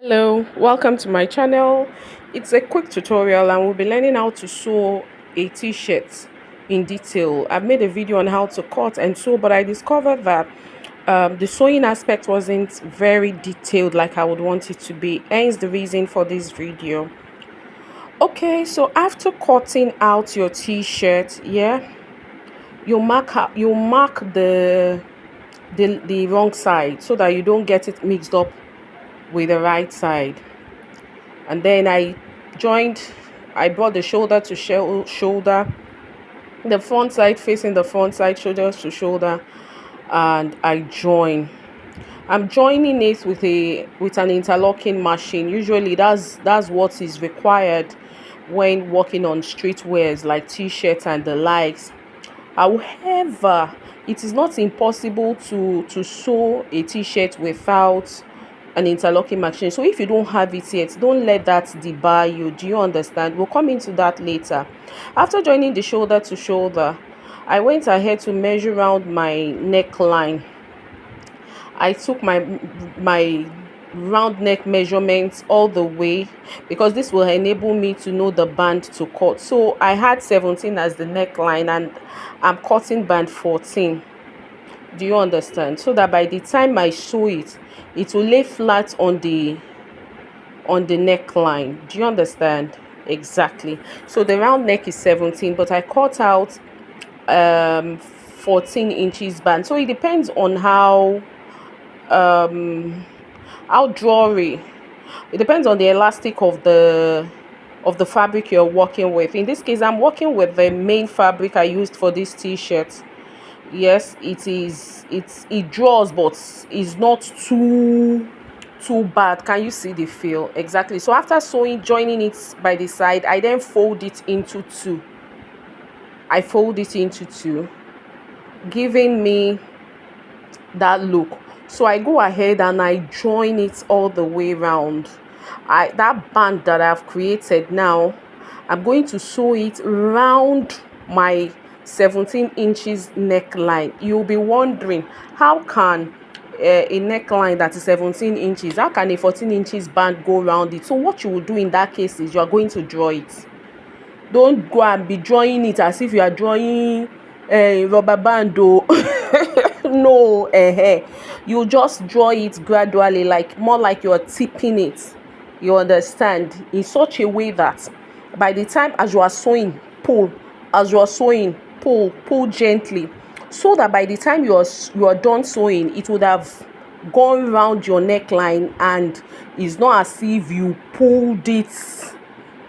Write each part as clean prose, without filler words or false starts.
Hello, welcome to my channel. It's a quick tutorial and we'll be learning how to sew a t-shirt in detail. I've made a video on how to cut and sew, but I discovered that the sewing aspect wasn't very detailed like I would want it to be. Hence the reason for this video. Okay, so after cutting out your t-shirt, yeah, you mark the wrong side so that you don't get it mixed up with the right side. And then I brought the shoulder to shoulder, the front side facing the front side, shoulders to shoulder, and I'm joining it with an interlocking machine. Usually that's what is required when working on streetwears like t-shirts and the likes. However, it is not impossible to sew a t-shirt without an interlocking machine. So if you don't have it yet, don't let that debar you. Do you understand? We'll come into that later. After joining the shoulder to shoulder, I went ahead to measure around my neckline. I took my round neck measurements all the way because this will enable me to know the band to cut. So I had 17 as the neckline and I'm cutting band 14. Do you understand? So that by the time I sew it, it will lay flat on the neckline. Do you understand? Exactly. So the round neck is 17, but I cut out 14 inches band. So it depends on um how drawy. It depends on the elastic of the fabric you're working with. In this case, I'm working with the main fabric I used for this t-shirt. Yes, it draws, but it's not too bad. Can you see the feel? Exactly. So after sewing, joining it by the side, I then fold it into two. I fold it into two, giving me that look. So I go ahead and I join it all the way around. That band that I've created now, I'm going to sew it round my 17 inches neckline. You'll be wondering, how can a neckline that is 17 inches, how can a 14 inches band go around it? So what you will do in that case is you are going to draw it. Don't go and be drawing it as if you are drawing a rubber band. No, you just draw it gradually, like more like you're tipping it. You understand? In such a way that by the time as you are sewing, pull. As you are sewing, pull gently, so that by the time you are done sewing, it would have gone around your neckline, and it's not as if you pulled it,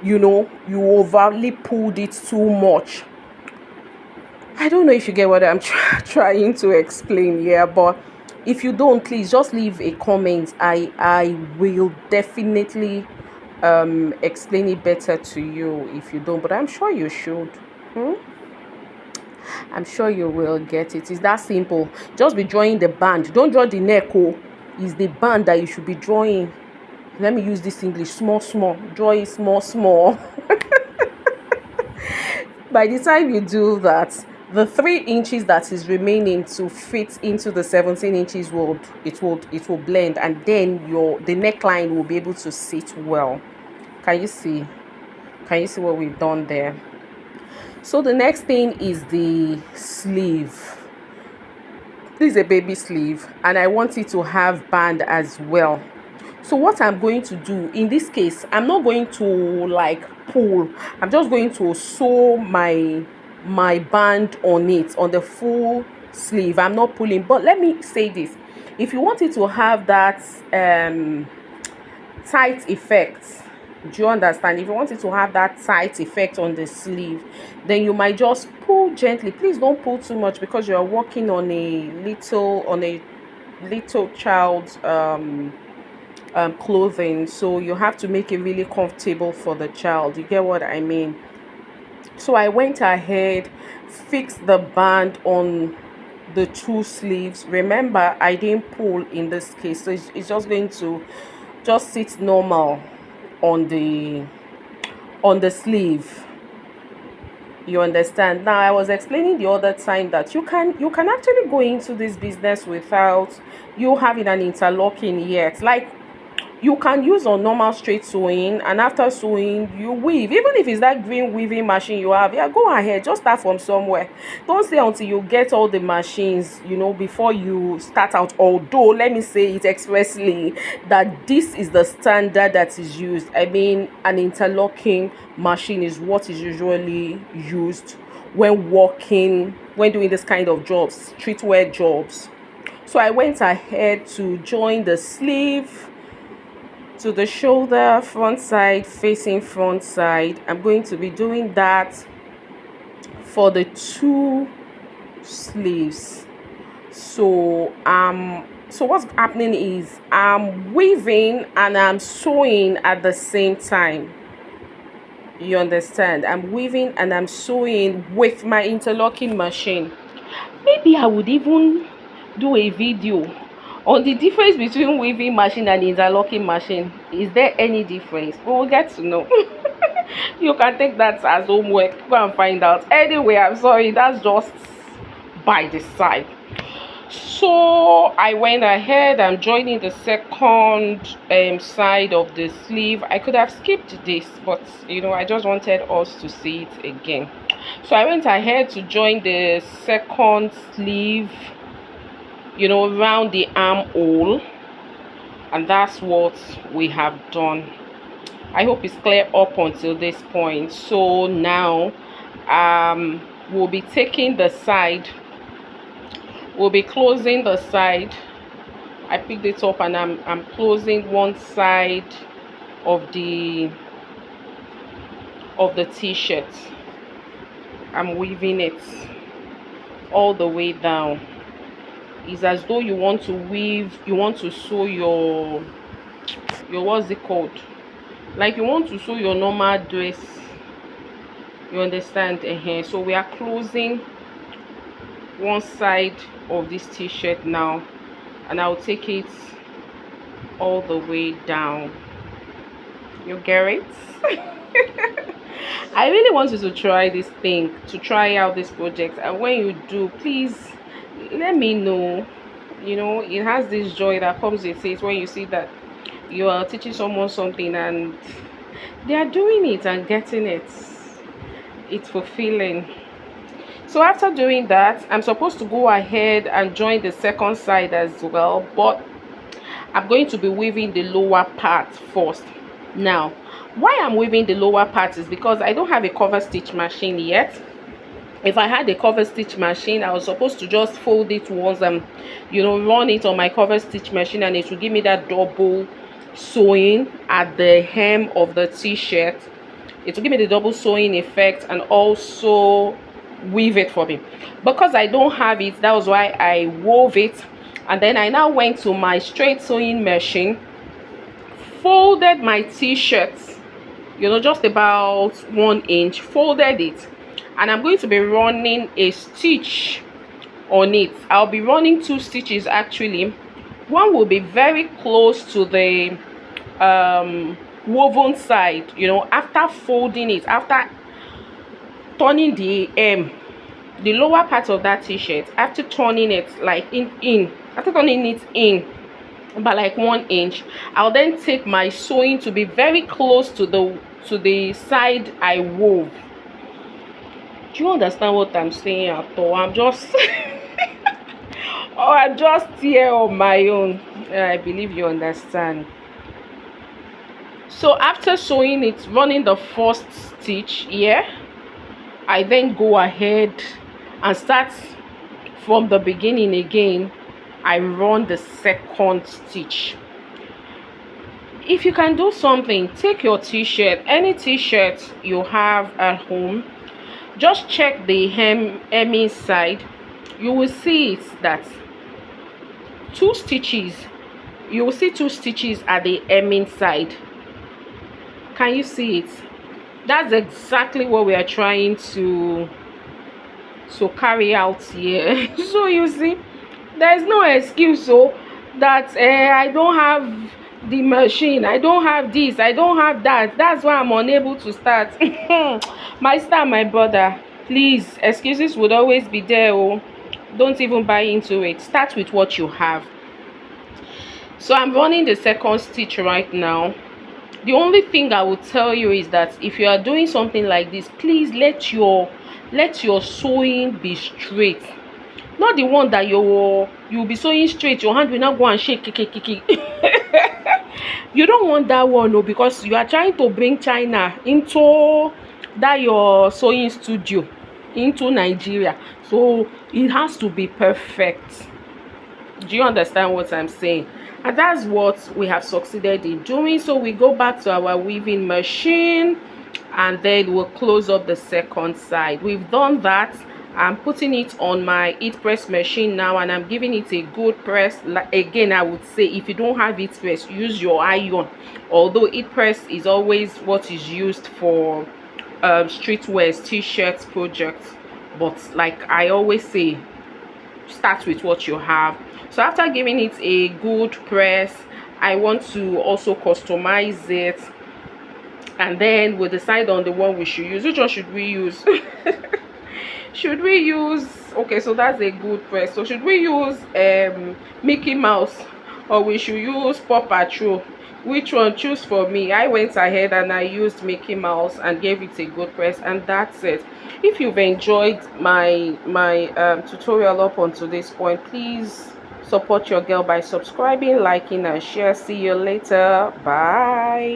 you overly pulled it too much. I don't know if you get what I'm trying to explain here, but if you don't, please just leave a comment. I will definitely explain it better to you if you don't, but I'm sure you should. I'm sure you will get it. It's that simple. Just be drawing the band. Don't draw the neck. Oh, it's the band that you should be drawing. Let me use this English. Small. Draw it small. By the time you do that, the 3 inches that is remaining to fit into the 17 inches will blend, and then the neckline will be able to sit well. Can you see? Can you see what we've done there? So the next thing is the sleeve. This is a baby sleeve and I want it to have band as well. So what I'm going to do in this case, I'm not going to like pull. I'm just going to sew my band on it, on the full sleeve. I'm not pulling. But let me say this: if you want it to have that tight effect, do you understand? If you want it to have that tight effect on the sleeve, then you might just pull gently. Please don't pull too much because you are working on a little child's clothing, so you have to make it really comfortable for the child. You get what I mean? So I went ahead, fixed the band on the two sleeves. Remember, I didn't pull in this case, so it's just going to just sit normal on the sleeve. You understand? Now I was explaining the other time that you can actually go into this business without you having an interlocking yet. Like You can use on normal straight sewing, and after sewing you weave. Even if it's that green weaving machine you have, yeah, go ahead, just start from somewhere. Don't say until you get all the machines, before you start out. Although, let me say it expressly that this is the standard that is used. I mean, an interlocking machine is what is usually used when doing this kind of jobs, streetwear jobs. So I went ahead to join the sleeve to the shoulder, front side facing front side. I'm going to be doing that for the two sleeves. So what's happening is I'm weaving and I'm sewing at the same time. You understand? I'm weaving and I'm sewing with my interlocking machine. Maybe I would even do a video on the difference between weaving machine and interlocking machine. Is there any difference? We will get to know. You can take that as homework. Go and find out. Anyway, I'm sorry, that's just by the side. So I went ahead. I'm joining the second side of the sleeve. I could have skipped this, but I just wanted us to see it again. So I went ahead to join the second sleeve, around the armhole, and that's what we have done. I hope it's clear up until this point. So now we'll be taking the side, we'll be closing the side. I picked it up and I'm closing one side of the t-shirt. I'm weaving it all the way down. It's as though you want to sew your what's it called, like you want to sew your normal dress. You understand? So we are closing one side of this t-shirt now, and I'll take it all the way down. You get it? I really want you to try this thing, to try out this project, and when you do, please let me know. It has this joy that comes with it when you see that you are teaching someone something and they are doing it and getting it. It's fulfilling. So after doing that, I'm supposed to go ahead and join the second side as well, but I'm going to be weaving the lower part first. Now, why I'm weaving the lower part is because I don't have a cover stitch machine yet. If I had a cover stitch machine, I was supposed to just fold it once and run it on my cover stitch machine, and it will give me that double sewing at the hem of the t-shirt. It will give me the double sewing effect and also weave it for me. Because I don't have it, that was why I wove it, and then I now went to my straight sewing machine, folded my t-shirt, just about 1 inch, folded it, and I'm going to be running a stitch on it. I'll be running 2 stitches actually. One will be very close to the woven side, after folding it, after turning the lower part of that t-shirt, after turning it like after turning it in by like 1 inch, I'll then take my sewing to be very close to the side I wove. Do you understand what I'm saying at all? I'm just I'm just here on my own. I believe you understand. So after sewing it, running the first stitch here, I then go ahead and start from the beginning again. I run the second stitch. If you can do something, take your t-shirt, any t-shirt you have at home, just check the hemming side. You will see it that 2 stitches, you will see 2 stitches at the hemming side. Can you see it? That's exactly what we are trying to carry out here. So you see, there's no excuse that I don't have the machine, I don't have this, I don't have that, that's why I'm unable to start. My sister, my brother, please, excuses would always be there. Don't even buy into it. Start with what you have. So I'm running the second stitch right now. The only thing I will tell you is that if you are doing something like this, please let your sewing be straight, not the one that you'll be sewing straight, your hand will not go and shake kiki. You don't want that one, no, because you are trying to bring China into that your sewing studio into Nigeria, so it has to be perfect. Do you understand what I'm saying? And that's what we have succeeded in doing. So we go back to our weaving machine, and then we'll close up the second side. We've done that. I'm putting it on my heat press machine now, and I'm giving it a good press. Again, I would say if you don't have heat press, use your iron, although heat press is always what is used for streetwear t-shirts projects. But like I always say, start with what you have. So after giving it a good press, I want to also customize it, and then we'll decide on the one we should use. Which one should we use? Should we use, okay, so that's a good press. So should we use Mickey Mouse, or we should use Paw Patrol? Which one? Choose for me. I went ahead and I used Mickey Mouse and gave it a good press, and that's it. If you've enjoyed my tutorial up until this point, please support your girl by subscribing, liking, and share. See you later. Bye.